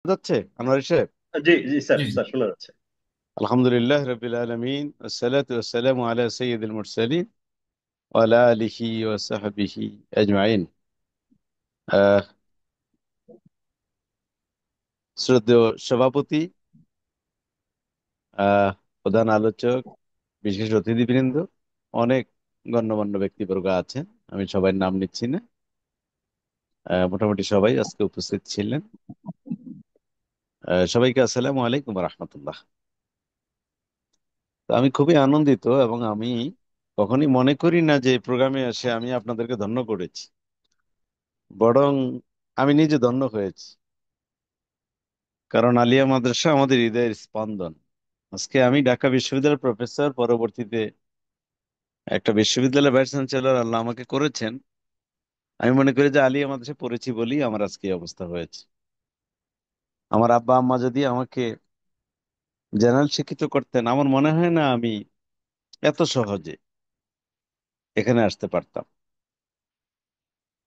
যাচ্ছে আনোয়ার সাহেব। জি জি স্যার, জি জি। স্যার শোনা যাচ্ছে। আলহামদুলিল্লাহ রাব্বিল আলামিন ওয়াসসালাতু ওয়াসসালামু আলা সাইয়্যিদিল মুরসালিন ওয়া আলা আলিহি ওয়া সাহবিহি আজমাইন। আহ, শ্রদ্ধেয় সভাপতি, আহ, প্রধান আলোচক, বিশেষ অতিথিবৃন্দ, অনেক গণ্যমান্য ব্যক্তিবর্গ আছেন। আমি সবাই নাম নিচ্ছি না। মোটামুটি সবাই আজকে উপস্থিত ছিলেন। সবাইকে আসসালামু আলাইকুম ওয়া রাহমাতুল্লাহ। তো আমি খুবই আনন্দিত এবং আমি কখনই মনে করি না যে এই প্রোগ্রামে এসে আমি আপনাদেরকে ধন্য করেছি, বরং আমি নিজে ধন্য হয়েছি। কারণ আলিয়া মাদ্রাসা আমাদের হৃদয়ের স্পন্দন। আজকে আমি ঢাকা বিশ্ববিদ্যালয়ের প্রফেসর, পরবর্তীতে একটা বিশ্ববিদ্যালয়ের ভাইস চ্যান্সেলর আল্লাহ আমাকে করেছেন। আমি মনে করি যে আলিয়া মাদ্রাসায় পড়েছি বলেই আমার আজকে এই অবস্থা হয়েছে। আমার আব্বা আম্মা যদি আমাকে জেনারেল শিক্ষিত করতেন, আমার মনে হয় না আমি এত সহজে এখানে আসতে পারতাম।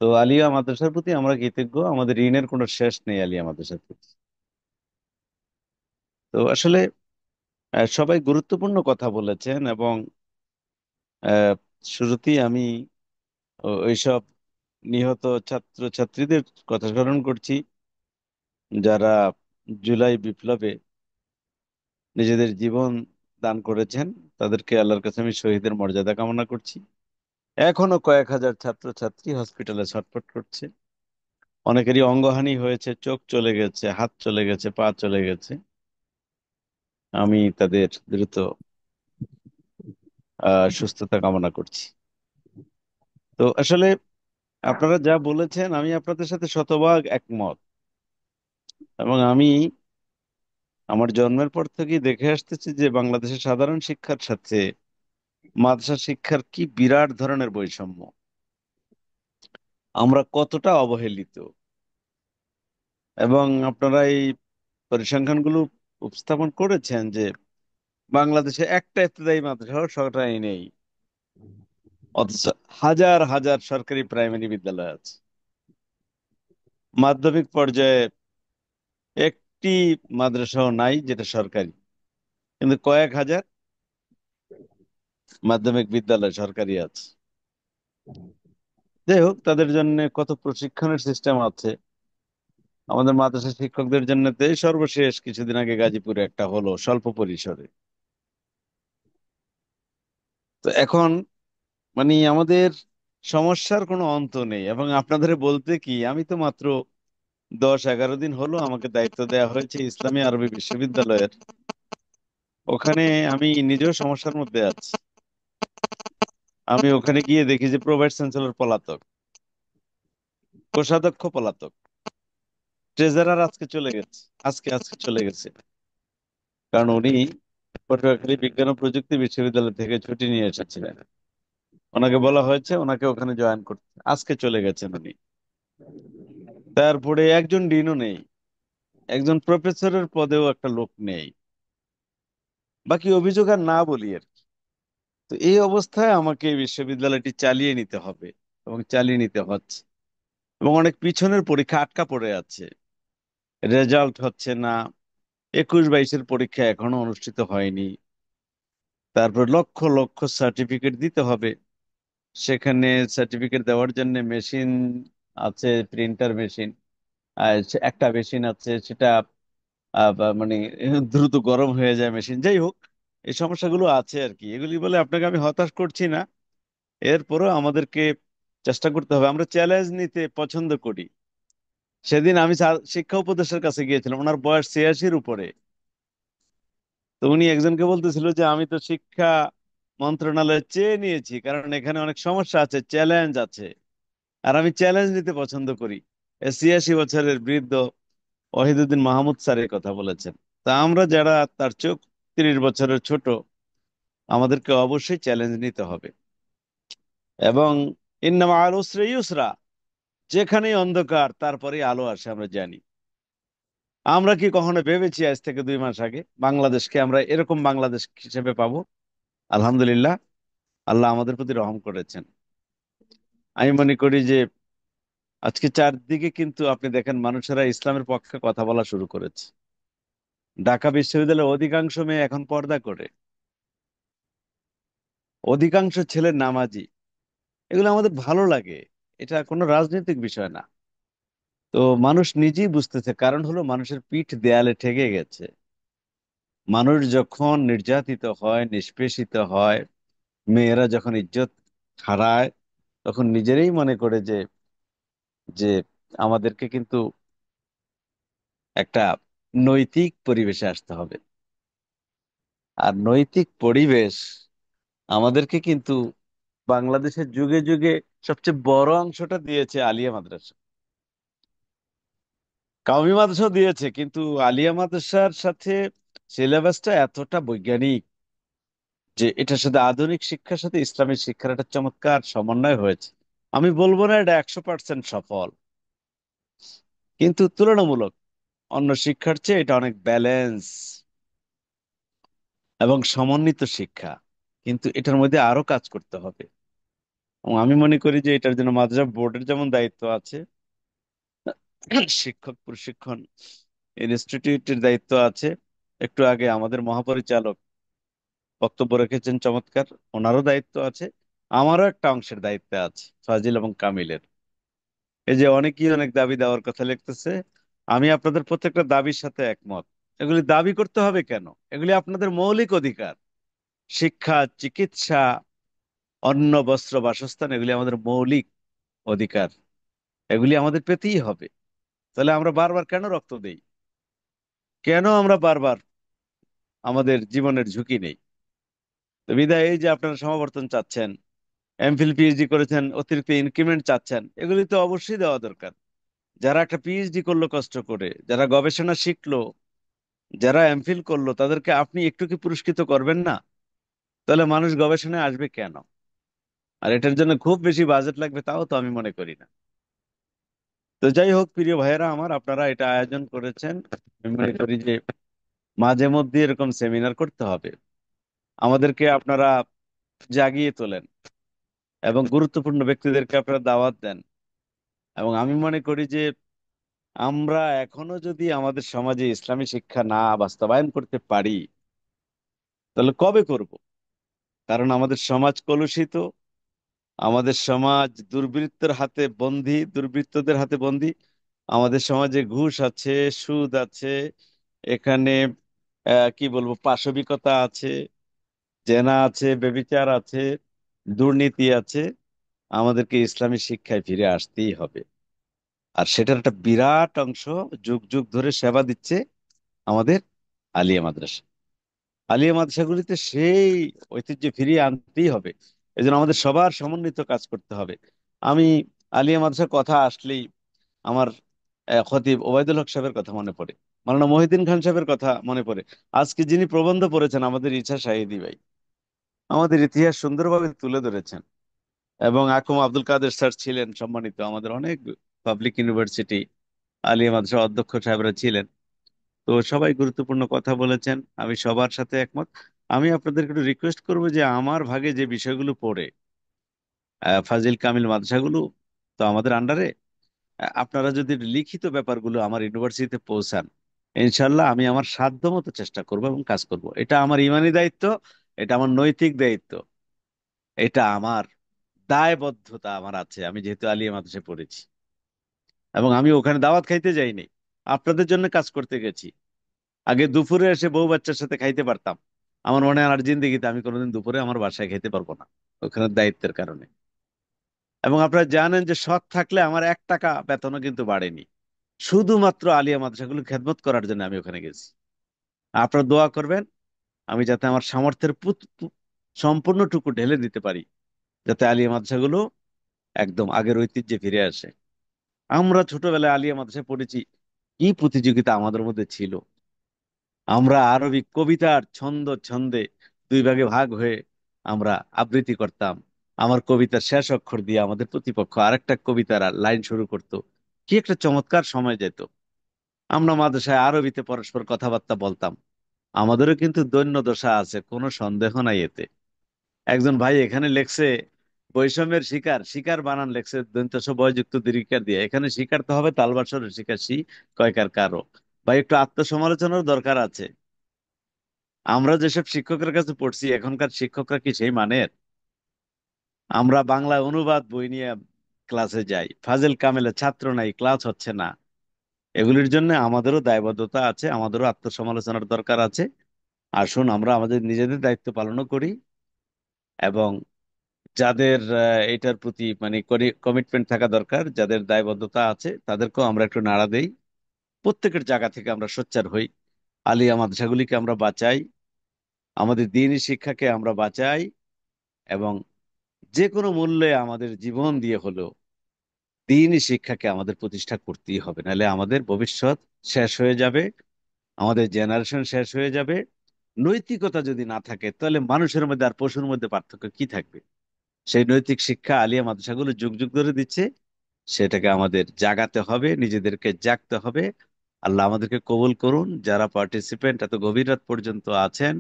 তো আলিয়া মাদ্রাসার প্রতি আমরা কৃতজ্ঞ, আমাদের ঋণের কোনো শেষ নেই আলিয়া মাদ্রাসার প্রতি। তো আসলে সবাই গুরুত্বপূর্ণ কথা বলেছেন এবং আহ, শুরুতেই আমি ওইসব নিহত ছাত্র ছাত্রীদের কথা স্মরণ করছি, যারা জুলাই বিপ্লবে নিজেদের জীবন দান করেছেন। তাদেরকে আল্লাহর কাছে আমি শহীদের মর্যাদা কামনা করছি। এখনো কয়েক হাজার ছাত্র ছাত্রী হসপিটালে ছটফট করছে। অনেকেরই অঙ্গহানি হয়েছে, চোখ চলে গেছে, হাত চলে গেছে, পা চলে গেছে। আমি তাদের দ্রুত সুস্থতা কামনা করছি। তো আসলে আপনারা যা বলেছেন আমি আপনাদের সাথে শতভাগ একমত। এবং আমি আমার জন্মের পর থেকেই দেখে আসতেছি যে বাংলাদেশের সাধারণ শিক্ষার সাথে মাদ্রাসা শিক্ষার কি বিরাট ধরনের বৈষম্য, আমরা কতটা অবহেলিত। এবং আপনারা এই পরিসংখ্যানগুলো উপস্থাপন করেছেন যে বাংলাদেশে একটা ইবতেদায়ী মাদ্রাসা সরকারি নেই, অথচ হাজার হাজার সরকারি প্রাইমারি বিদ্যালয় আছে। মাধ্যমিক পর্যায়ে একটি মাদ্রাসাও নাই যেটা সরকারি, কিন্তু কয়েক হাজার মাধ্যমিক বিদ্যালয় সরকারি আছে। যাই হোক, তাদের জন্য কত প্রশিক্ষণের সিস্টেম আছে। আমাদের মাদ্রাসা শিক্ষকদের জন্য তো এই সর্বশেষ কিছুদিন আগে গাজীপুরে একটা হলো স্বল্প পরিসরে। তো এখন মানে আমাদের সমস্যার কোনো অন্ত নেই। এবং আপনাদের বলতে কি, আমি তো মাত্র 10-11 দিন হলো আমাকে দায়িত্ব দেওয়া হয়েছে ইসলামী আরবি বিশ্ববিদ্যালয়ের। ওখানে আমি নিজেও সমস্যার মধ্যে আছি। আমি ওখানে গিয়ে দেখি যে প্রোভাইস চ্যান্সেলর পলাতক, কোষাধ্যক্ষ পলাতক, ট্রেজারার আজকে চলে গেছে। আজকে আজকে চলে গেছে, কারণ উনি পটুয়াখালী বিজ্ঞান ও প্রযুক্তি বিশ্ববিদ্যালয় থেকে ছুটি নিয়ে এসেছিলেন। ওনাকে বলা হয়েছে ওনাকে ওখানে জয়েন করতে, আজকে চলে গেছেন উনি। তারপরে একজন ডিনও নেই, একজন প্রফেসরের পদেও একটা লোক নেই। বাকি অভিযোগ আর না বলি আর কি। তো এই অবস্থায় আমাকে এই বিশ্ববিদ্যালয়টি চালিয়ে নিতে হবে এবং চালিয়ে নিতে হচ্ছে। এবং অনেক পিছনের পরীক্ষা আটকা পড়ে আছে, রেজাল্ট হচ্ছে না। 21-22-এর পরীক্ষা এখনো অনুষ্ঠিত হয়নি। তারপর লক্ষ লক্ষ সার্টিফিকেট দিতে হবে। সেখানে সার্টিফিকেট দেওয়ার জন্য মেশিন আছে, প্রিন্টার মেশিন। একটা মেশিন আছে, সেটা মানে দ্রুত গরম হয়ে যায় মেশিন। যাই হোক, এই সমস্যাগুলো আছে আর কি। এগুলি বলে আপনাকে আমি হতাশ করছি না। এরপরও আমাদেরকে চেষ্টা করতে হবে। আমরা চ্যালেঞ্জ নিতে পছন্দ করি। সেদিন আমি শিক্ষা উপদেষ্টার কাছে গিয়েছিলাম, ওনার বয়স 86-র উপরে। তো উনি একজনকে বলতেছিল যে আমি তো শিক্ষা মন্ত্রণালয়ে চেয়ে নিয়েছি, কারণ এখানে অনেক সমস্যা আছে, চ্যালেঞ্জ আছে। আর আমি চ্যালেঞ্জ নিতে পছন্দ করি। 86 বছরের বৃদ্ধ ওয়াহিদুদ্দিন মাহমুদ স্যার এই কথা বলেছেন। তা আমরা যারা তার চোখ 30 বছরের ছোট, আমাদেরকে অবশ্যই চ্যালেঞ্জ নিতে হবে। এবং ইন্না মাআল উসরি ইউসরা, যেখানেই অন্ধকার তারপরেই আলো আসে, আমরা জানি। আমরা কি কখনো ভেবেছি আজ থেকে 2 মাস আগে বাংলাদেশকে আমরা এরকম বাংলাদেশ হিসেবে পাবো? আলহামদুলিল্লাহ, আল্লাহ আমাদের প্রতি রহম করেছেন। আমি মনে করি যে আজকে চারদিকে কিন্তু আপনি দেখেন মানুষেরা ইসলামের পক্ষে কথা বলা শুরু করেছে। ঢাকা বিশ্ববিদ্যালয়ের অধিকাংশ মেয়ে এখন পর্দা করে, অধিকাংশ ছেলে নামাজি। এগুলো আমাদের ভালো লাগে, এটা কোনো রাজনৈতিক বিষয় না। তো মানুষ নিজেই বুঝতেছে, কারণ হলো মানুষের পিঠ দেয়ালে ঠেকে গেছে। মানুষ যখন নির্যাতিত হয়, নিষ্পেষিত হয়, মেয়েরা যখন ইজ্জত হারায়, তখন নিজেরাই মনে করে যে যে আমাদেরকে কিন্তু একটা নৈতিক পরিবেশে আসতে হবে। আর নৈতিক পরিবেশ আমাদেরকে কিন্তু বাংলাদেশের যুগে যুগে সবচেয়ে বড় অংশটা দিয়েছে আলিয়া মাদ্রাসা। কাওমি মাদ্রাসাও দিয়েছে, কিন্তু আলিয়া মাদ্রাসার সাথে সিলেবাসটা এতটা বৈজ্ঞানিক যে এটার সাথে আধুনিক শিক্ষার সাথে ইসলামিক শিক্ষার একটা চমৎকার সমন্বয় হয়েছে। আমি বলবো না এটা 100% সফল, কিন্তু তুলনামূলক অন্য শিক্ষার চেয়ে এটা অনেক ব্যালেন্স এবং সমন্বিত শিক্ষা। কিন্তু এটার মধ্যে আরো কাজ করতে হবে, এবং আমি মনে করি যে এটার জন্য মাদ্রাসা বোর্ডের যেমন দায়িত্ব আছে, শিক্ষক প্রশিক্ষণ ইনস্টিটিউটের দায়িত্ব আছে। একটু আগে আমাদের মহাপরিচালক বক্তব্য রেখেছেন চমৎকার, ওনারও দায়িত্ব আছে। আমারও একটা অংশের দায়িত্ব আছে, ফাজিল এবং কামিলের। এই যে অনেকেই অনেক দাবি দেওয়ার কথা লিখতেছে, আমি আপনাদের প্রত্যেকটা দাবির সাথে একমত। এগুলি দাবি করতে হবে কেন? এগুলি আপনাদের মৌলিক অধিকার। শিক্ষা, চিকিৎসা, অন্ন, বস্ত্র, বাসস্থান, এগুলি আমাদের মৌলিক অধিকার। এগুলি আমাদের পেতেই হবে। তাহলে আমরা বারবার কেন রক্ত দেই? কেন আমরা বারবার আমাদের জীবনের ঝুঁকি নেই? তো বিধায় এই যে আপনারা সমাবর্তন চাচ্ছেন, এমফিল পিএইচডি করেছেন, অতিরিক্ত ইনক্রিমেন্ট চাচ্ছেন, এগুলি তো অবশ্যই দেওয়া দরকার। যারা একটা পিএইচডি করলো কষ্ট করে, যারা গবেষণা শিখলো, যারা এমফিল করলো, তাদেরকে আপনি একটু কি পুরস্কৃত করবেন না? তাহলে মানুষ গবেষণায় আসবে কেন? আর এটার জন্য খুব বেশি বাজেট লাগবে তাও তো আমি মনে করি না। তো যাই হোক, প্রিয় ভাইয়েরা আমার, আপনারা এটা আয়োজন করেছেন, আমি মনে করি যে মাঝে মধ্যে এরকম সেমিনার করতে হবে। আমাদেরকে আপনারা জাগিয়ে তোলেন এবং গুরুত্বপূর্ণ ব্যক্তিদেরকে আপনারা দাওয়াত দেন। এবং আমি মনে করি যে আমরা এখনো যদি আমাদের সমাজে ইসলামী শিক্ষা না বাস্তবায়ন করতে পারি, তাহলে কবে করব? কারণ আমাদের সমাজ কলুষিত, আমাদের সমাজ দুর্বৃত্তের হাতে বন্দী, দুর্বৃত্তদের হাতে বন্দী। আমাদের সমাজে ঘুষ আছে, সুদ আছে, এখানে কি বলবো, পাশবিকতা আছে, জেনা আছে, ব্যভিচার আছে, দুর্নীতি আছে। আমাদেরকে ইসলামী শিক্ষায় ফিরে আসতেই হবে। আর সেটার একটা বিরাট অংশ যুগ যুগ ধরে সেবা দিচ্ছে আমাদের আলিয়া মাদ্রাসা। আলিয়া মাদ্রাসাগুলিতে সেই ঐতিহ্য ফিরিয়ে আনতেই হবে। এই জন্য আমাদের সবার সমন্বিত কাজ করতে হবে। আমি আলিয়া মাদ্রাসার কথা আসলেই আমার খতিব ওবায়দুল হক সাহেবের কথা মনে পড়ে, মাওলানা মহিউদ্দিন খান সাহেবের কথা মনে পড়ে। আজকে যিনি প্রবন্ধ পড়েছেন, আমাদের ইচ্ছা শাহিদি ভাই, আমাদের ইতিহাস সুন্দরভাবে তুলে ধরেছেন। এবং আকুম আব্দুল কাদের স্যার ছিলেন সম্মানিত, আমাদের অনেক পাবলিক ইউনিভার্সিটি আলিয়া মাদ্রাসা অধ্যক্ষ সাহেবরা ছিলেন। তো সবাই গুরুত্বপূর্ণ কথা বলেছেন, আমি সবার সাথে একমত। আমি আপনাদেরকে একটু রিকোয়েস্ট করবো যে আমার ভাগে যে বিষয়গুলো পড়ে, ফাজিল কামিল মাদ্রাসাগুলো তো আমাদের আন্ডারে, আপনারা যদি লিখিত ব্যাপারগুলো আমার ইউনিভার্সিটিতে পৌঁছান, ইনশাল্লাহ আমি আমার সাধ্য মতো চেষ্টা করব এবং কাজ করব। এটা আমার ইমানি দায়িত্ব, এটা আমার নৈতিক দায়িত্ব, এটা আমার দায়বদ্ধতা আমার আছে, আমি যেহেতু আলিয়া মাদ্রাসায় পড়েছি। এবং আমি ওখানে দাওয়াত খাইতে যাইনি, আপনাদের জন্য কাজ করতে গেছি। আগে দুপুরে এসে বউ বাচ্চার সাথে খাইতে পারতাম, আমার মনে হয় আর জিন্দিগিতে আমি কোনোদিন দুপুরে আমার বাসায় খেতে পারবো না, ওখানে দায়িত্বের কারণে। এবং আপনারা জানেন যে সৎ থাকলে আমার 1 টাকা বেতনও কিন্তু বাড়েনি, শুধুমাত্র আলিয়া মাদ্রাসাগুলো খেদমত করার জন্য আমি ওখানে গেছি। আপনারা দোয়া করবেন আমি যাতে আমার সামর্থ্যের সম্পূর্ণটুকু ঢেলে দিতে পারি, যাতে আলিয়া মাদ্রাসাগুলো একদম আগের ঐতিহ্যে ফিরে আসে। আমরা ছোটবেলায় আলিয়া মাদ্রাসায় পড়েছি, কি প্রতিযোগিতা আমাদের মধ্যে ছিল! আমরা আরবি কবিতার ছন্দ ছন্দে 2 ভাগে ভাগ হয়ে আমরা আবৃত্তি করতাম। আমার কবিতার শেষ অক্ষর দিয়ে আমাদের প্রতিপক্ষ আরেকটা কবিতার লাইন শুরু করত। কি একটা চমৎকার সময় যেত! আমরা মাদ্রাসায় আরবিতে পরস্পর কথাবার্তা বলতাম। আমাদেরও কিন্তু দৈন্য দশা আছে, কোনো সন্দেহ নাই এতে। একজন ভাই এখানে লেখছে বৈষম্যের শিকার, শিকার বানান লেখছে দন্তেস বয়যুক্ত দীর্ঘিকার দিয়ে। এখানে শিকার তো হবে তালবাসরের শিকার, শি কয়কার কারো। বা একটু আত্মসমালোচনার দরকার আছে। আমরা যেসব শিক্ষকের কাছে পড়ছি, এখনকার শিক্ষকরা কি সেই মানের? আমরা বাংলা অনুবাদ বই নিয়ে ক্লাসে যাই, ফাজিল কামেলে ছাত্র নাই, ক্লাস হচ্ছে না। এগুলির জন্য আমাদেরও দায়বদ্ধতা আছে, আমাদেরও আত্মসমালোচনার দরকার আছে। আসুন আমরা আমাদের নিজেদের দায়িত্ব পালনও করি, এবং যাদের এটার প্রতি মানে কমিটমেন্ট থাকা দরকার, যাদের দায়বদ্ধতা আছে, তাদেরকেও আমরা একটু নাড়া দেই। প্রত্যেকের জায়গা থেকে আমরা সোচ্চার হই, আলিয়া মাদ্রাসাগুলিকে আমরা বাঁচাই, আমাদের দ্বীনি শিক্ষাকে আমরা বাঁচাই, এবং যে কোনো মূল্যে আমাদের জীবন দিয়ে হলেও দ্বীনি শিক্ষাকে আমাদের প্রতিষ্ঠা করতেই হবে, নাহলে আমাদের ভবিষ্যৎ শেষ হয়ে যাবে, আমাদের জেনারেশন শেষ হয়ে যাবে। নৈতিকতা যদি না থাকে, তাহলে মানুষের মধ্যে আর পশুর মধ্যে পার্থক্য কি থাকবে? সেই নৈতিক শিক্ষা আলিয়া মাদ্রাসাগুলো যুগ যুগ ধরে দিচ্ছে, সেটাকে আমাদের জাগাতে হবে, নিজেদেরকে জাগতে হবে। আল্লাহ আমাদেরকে কবুল করুন। যারা পার্টিসিপেন্ট এত গভীর রাত পর্যন্ত আছেন,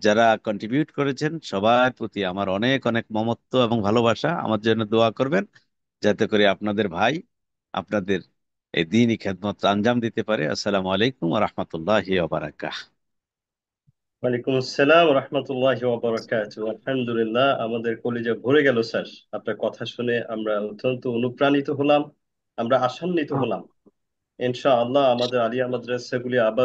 যারা কন্ট্রিবিউট করেছেন, সবার প্রতি আমার অনেক অনেক মমত্ব এবং ভালোবাসা। আমার জন্য দোয়া করবেন, যাতে করে আপনাদের ভাই আপনাদের এই দিনই খেদমত আঞ্জাম দিতে পারে। আসসালামু আলাইকুম ওয়া রাহমাতুল্লাহি ওয়া বারাকাতুহু। ওয়ালাইকুম আসসালাম রহমতুল্লাহি ওয়া বারাকাতুহু। আলহামদুলিল্লাহ, আমাদের কলিজা ভরে গেল স্যার। আপনার কথা শুনে আমরা অত্যন্ত অনুপ্রাণিত হলাম, আমরা আশান্বিত হলাম। ইনশাআল্লাহ আমাদের আলিয়া মাদ্রাসাগুলি আবার